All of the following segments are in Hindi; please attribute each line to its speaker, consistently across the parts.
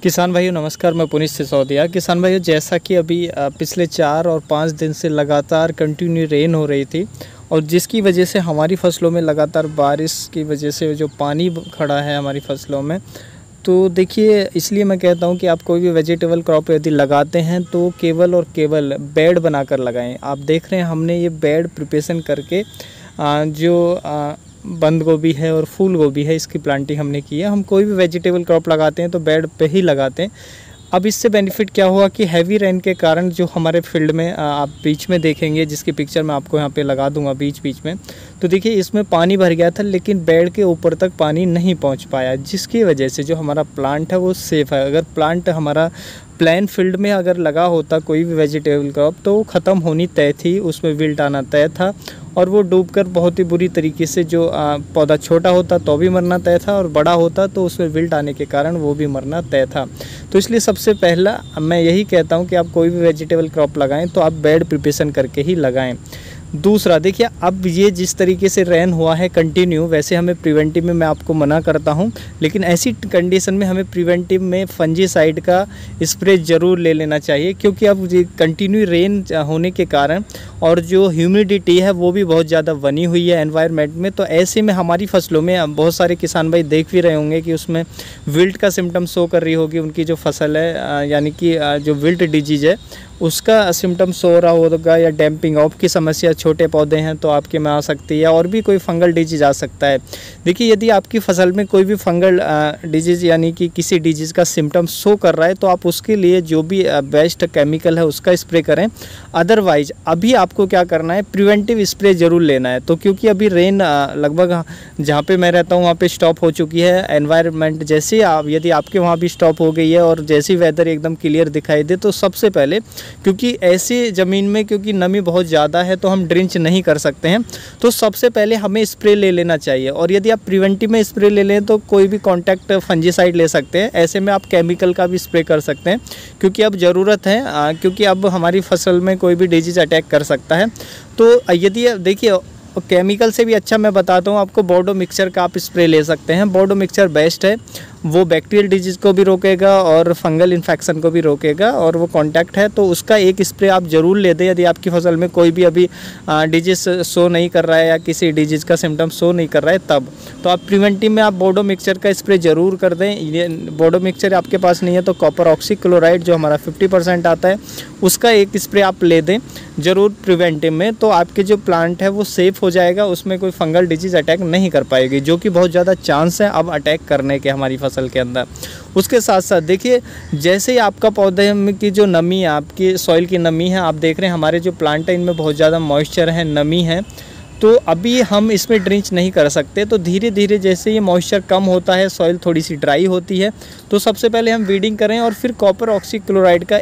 Speaker 1: किसान भाइयों नमस्कार, मैं पुनीत सिसोदिया। किसान भाइयों, जैसा कि अभी पिछले 4 और 5 दिन से लगातार कंटिन्यू रेन हो रही थी और जिसकी वजह से हमारी फसलों में लगातार बारिश की वजह से जो पानी खड़ा है हमारी फसलों में, तो देखिए इसलिए मैं कहता हूं कि आप कोई भी वेजिटेबल क्रॉप यदि लगाते हैं तो केवल और केवल बेड बनाकर लगाएं। आप देख रहे हैं हमने ये बेड प्रिपरेशन करके जो बंद गोभी है और फूल गोभी है, इसकी प्लांटिंग हमने की है। हम कोई भी वेजिटेबल क्रॉप लगाते हैं तो बेड पे ही लगाते हैं। अब इससे बेनिफिट क्या हुआ कि हैवी रेन के कारण जो हमारे फील्ड में आप बीच में देखेंगे, जिसकी पिक्चर मैं आपको यहाँ पे लगा दूंगा बीच में, तो देखिए इसमें पानी भर गया था लेकिन बेड के ऊपर तक पानी नहीं पहुँच पाया, जिसकी वजह से जो हमारा प्लांट है वो सेफ़ है। अगर प्लांट हमारा प्लेन फील्ड में अगर लगा होता कोई भी वेजिटेबल क्रॉप तो वो ख़त्म होनी तय थी, उसमें विल्ट आना तय था और वो डूबकर बहुत ही बुरी तरीके से, जो पौधा छोटा होता तो भी मरना तय था और बड़ा होता तो उसमें विल्ट आने के कारण वो भी मरना तय था। तो इसलिए सबसे पहला मैं यही कहता हूँ कि आप कोई भी वेजिटेबल क्रॉप लगाएं तो आप बेड प्रिपरेशन करके ही लगाएं। दूसरा देखिए, अब ये जिस तरीके से रेन हुआ है कंटिन्यू, वैसे हमें प्रिवेंटिव में मैं आपको मना करता हूँ, लेकिन ऐसी कंडीशन में हमें प्रिवेंटिव में फंजीसाइड का स्प्रे ज़रूर ले लेना चाहिए, क्योंकि अब ये कंटिन्यू रेन होने के कारण और जो ह्यूमिडिटी है वो भी बहुत ज़्यादा बनी हुई है एनवायरनमेंट में। तो ऐसे में हमारी फसलों में बहुत सारे किसान भाई देख भी रहे होंगे कि उसमें विल्ट का सिम्टम शो कर रही होगी उनकी जो फसल है, यानी कि जो विल्ट डिजीज़ है उसका सिम्टम शो हो रहा होगा, या डैम्पिंग ऑफ की समस्या, छोटे पौधे हैं तो आपके में आ सकती है, और भी कोई फंगल डिजीज़ आ सकता है। देखिए यदि आपकी फसल में कोई भी फंगल डिजीज़ यानी कि किसी डिजीज़ का सिम्टम शो कर रहा है तो आप उसके लिए जो भी बेस्ट केमिकल है उसका स्प्रे करें। अदरवाइज अभी आपको क्या करना है, प्रिवेंटिव स्प्रे ज़रूर लेना है। तो क्योंकि अभी रेन लगभग जहाँ पे मैं रहता हूँ वहाँ पे स्टॉप हो चुकी है, एनवायरनमेंट जैसे यदि आपके वहाँ भी स्टॉप हो गई है और जैसी वेदर एकदम क्लियर दिखाई दे, तो सबसे पहले, क्योंकि ऐसी ज़मीन में क्योंकि नमी बहुत ज़्यादा है तो हम ड्रिंच नहीं कर सकते हैं, तो सबसे पहले हमें स्प्रे ले लेना चाहिए। और यदि आप प्रिवेंटिव में स्प्रे ले लें तो कोई भी कॉन्टैक्ट फंजीसाइड ले सकते हैं। ऐसे में आप केमिकल का भी स्प्रे कर सकते हैं, क्योंकि अब ज़रूरत है, क्योंकि अब हमारी फसल में कोई भी डिजीज़ अटैक कर सकता है। तो यदि देखिए केमिकल से भी अच्छा मैं बताता हूँ आपको, बोर्डो मिक्सचर का आप स्प्रे ले सकते हैं। बोर्डो मिक्सचर बेस्ट है, वो बैक्टीरियल डिजीज़ को भी रोकेगा और फंगल इन्फेक्शन को भी रोकेगा, और वो कॉन्टैक्ट है तो उसका एक स्प्रे आप ज़रूर ले दें यदि आपकी फसल में कोई भी अभी डिजीज़ शो नहीं कर रहा है या किसी डिजीज़ का सिम्टम शो नहीं कर रहा है तब। तो आप प्रिवेंटिव में आप बोर्डो मिक्सचर का स्प्रे ज़रूर कर दें। ये बोर्डो मिक्सचर आपके पास नहीं है तो कॉपर ऑक्सीक्लोराइड जो हमारा 50% आता है उसका एक स्प्रे आप ले दें ज़रूर प्रिवेंटिव में, तो आपके जो प्लांट है वो सेफ़ हो जाएगा, उसमें कोई फंगल डिजीज़ अटैक नहीं कर पाएगी, जो कि बहुत ज़्यादा चांस है अब अटैक करने के हमारी फसल के अंदर। उसके साथ साथ देखिए, जैसे ही आपका पौधे में की जो नमी है, आपकी सॉइल की नमी है, आप देख रहे हैं हमारे जो प्लांट है इनमें बहुत ज़्यादा मॉइस्चर है, नमी है, तो अभी हम इसमें ड्रिंच नहीं कर सकते। तो धीरे धीरे जैसे ये मॉइस्चर कम होता है, सॉइल थोड़ी सी ड्राई होती है, तो सबसे पहले हम वीडिंग करें और फिर कॉपर ऑक्सीक्लोराइड का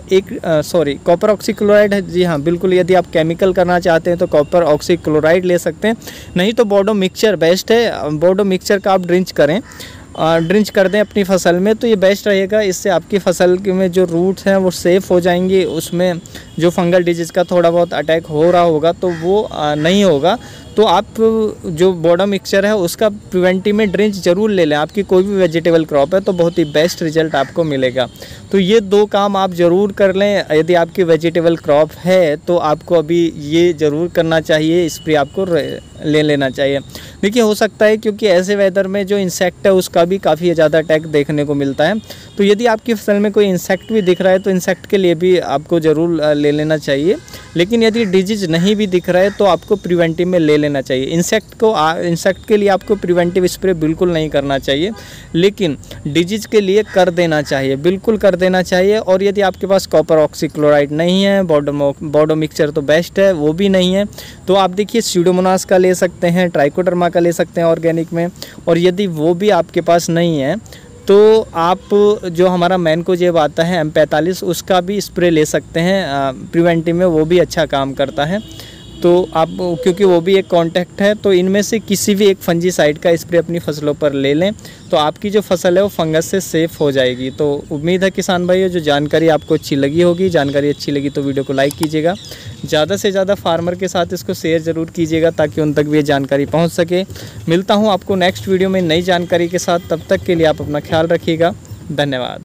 Speaker 1: कॉपर ऑक्सीक्लोराइड है, जी हाँ बिल्कुल, यदि आप केमिकल करना चाहते हैं तो कॉपर ऑक्सीक्लोराइड ले सकते हैं, नहीं तो बोर्डो मिक्सचर बेस्ट है। बोर्डो मिक्सचर का आप ड्रिंच करें, ड्रिंच कर दें अपनी फसल में, तो ये बेस्ट रहेगा। इससे आपकी फसल में जो रूट्स हैं वो सेफ़ हो जाएंगी, उसमें जो फंगल डिजीज़ का थोड़ा बहुत अटैक हो रहा होगा तो वो नहीं होगा। तो आप जो बोर्डो मिक्सचर है उसका प्रिवेंटिव में ड्रिंच ज़रूर ले लें। आपकी कोई भी वेजिटेबल क्रॉप है तो बहुत ही बेस्ट रिजल्ट आपको मिलेगा। तो ये 2 काम आप ज़रूर कर लें। यदि आपकी वेजिटेबल क्रॉप है तो आपको अभी ये ज़रूर करना चाहिए, स्प्रे आपको ले लेना चाहिए। देखिए हो सकता है क्योंकि ऐसे वेदर में जो इंसेक्ट है उसका भी काफ़ी ज़्यादा अटैक देखने को मिलता है, तो यदि आपकी फसल में कोई इंसेक्ट भी दिख रहा है तो इंसेक्ट के लिए भी आपको ज़रूर ले लेना चाहिए। लेकिन यदि डिजीज़ नहीं भी दिख रहा है तो आपको प्रिवेंटिव में ले लेना चाहिए। इंसेक्ट के लिए आपको प्रिवेंटिव स्प्रे बिल्कुल नहीं करना चाहिए, लेकिन डिजीज़ के लिए कर देना चाहिए, बिल्कुल कर देना चाहिए। और यदि आपके पास कॉपर ऑक्सीक्लोराइड नहीं है, बोर्डो मिक्सचर तो बेस्ट है, वो भी नहीं है, तो आप देखिए स्यूडोमोनास का ले सकते हैं, ट्राइकोडर्मा का ले सकते हैं ऑर्गेनिक में। और यदि वो भी आपके पास नहीं है तो आप जो हमारा मैनकोजेब आता है M45 उसका भी स्प्रे ले सकते हैं प्रिवेंटिव में, वो भी अच्छा काम करता है। तो आप, क्योंकि वो भी एक कॉन्टैक्ट है, तो इनमें से किसी भी एक फंजीसाइड का स्प्रे अपनी फसलों पर ले लें तो आपकी जो फसल है वो फंगस से सेफ़ हो जाएगी। तो उम्मीद है किसान भाइयों जो जानकारी आपको अच्छी लगी होगी। जानकारी अच्छी लगी तो वीडियो को लाइक कीजिएगा, ज़्यादा से ज़्यादा फार्मर के साथ इसको शेयर ज़रूर कीजिएगा ताकि उन तक भी ये जानकारी पहुँच सके। मिलता हूँ आपको नेक्स्ट वीडियो में नई जानकारी के साथ, तब तक के लिए आप अपना ख्याल रखिएगा। धन्यवाद।